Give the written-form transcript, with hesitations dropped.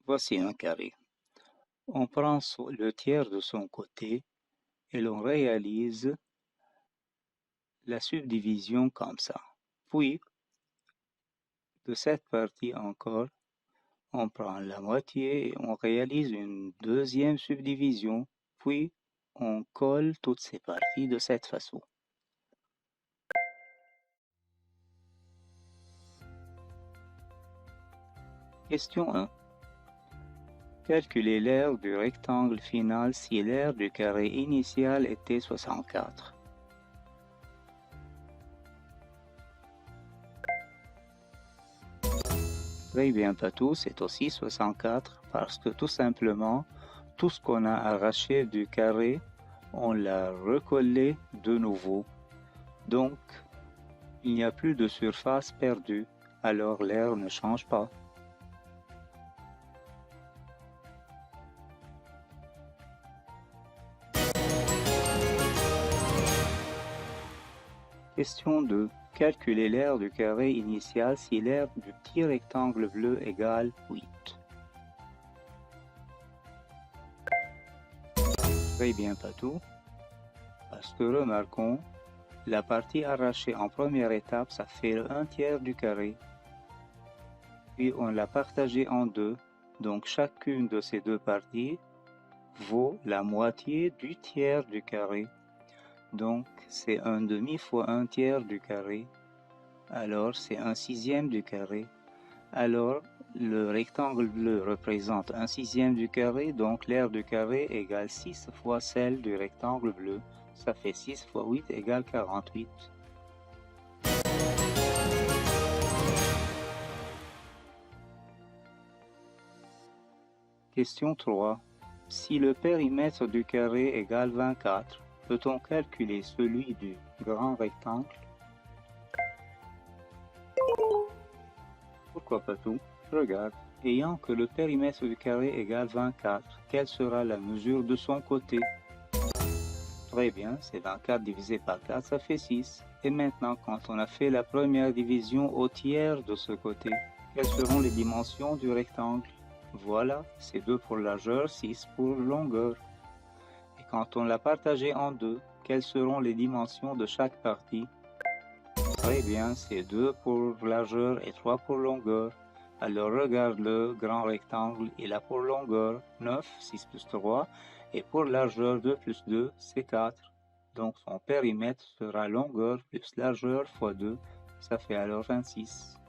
Voici un carré. On prend le tiers de son côté et l'on réalise la subdivision comme ça. Puis, de cette partie encore, on prend la moitié et on réalise une deuxième subdivision. Puis, on colle toutes ces parties de cette façon. Question 1. Calculez l'aire du rectangle final si l'aire du carré initial était 64. Très bien, Patou, c'est aussi 64 parce que tout simplement, tout ce qu'on a arraché du carré, on l'a recollé de nouveau. Donc, il n'y a plus de surface perdue, alors l'aire ne change pas. Question 2. Calculez l'aire du carré initial si l'aire du petit rectangle bleu égale 8. Très bien, Patou. Parce que remarquons, la partie arrachée en première étape, ça fait le 1/3 du carré. Puis on l'a partagé en deux, donc chacune de ces deux parties vaut la moitié du tiers du carré. Donc c'est 1/2 fois 1/3 du carré. Alors c'est 1/6 du carré. Alors le rectangle bleu représente 1/6 du carré, donc l'aire du carré égale 6 fois celle du rectangle bleu. Ça fait 6 fois 8 égale 48. Question 3. Si le périmètre du carré égale 24, peut-on calculer celui du grand rectangle? Pourquoi pas tout? Regarde. Ayant que le périmètre du carré égale 24, quelle sera la mesure de son côté? Très bien, c'est 24 divisé par 4, ça fait 6. Et maintenant, quand on a fait la première division au tiers de ce côté, quelles seront les dimensions du rectangle? Voilà, c'est 2 pour largeur, 6 pour longueur. Et quand on l'a partagé en deux, quelles seront les dimensions de chaque partie? Très bien, c'est 2 pour largeur et 3 pour longueur. Alors regarde le grand rectangle, il a pour longueur 9, 6 plus 3, et pour largeur 2 plus 2, c'est 4. Donc son périmètre sera longueur plus largeur fois 2, ça fait alors 26.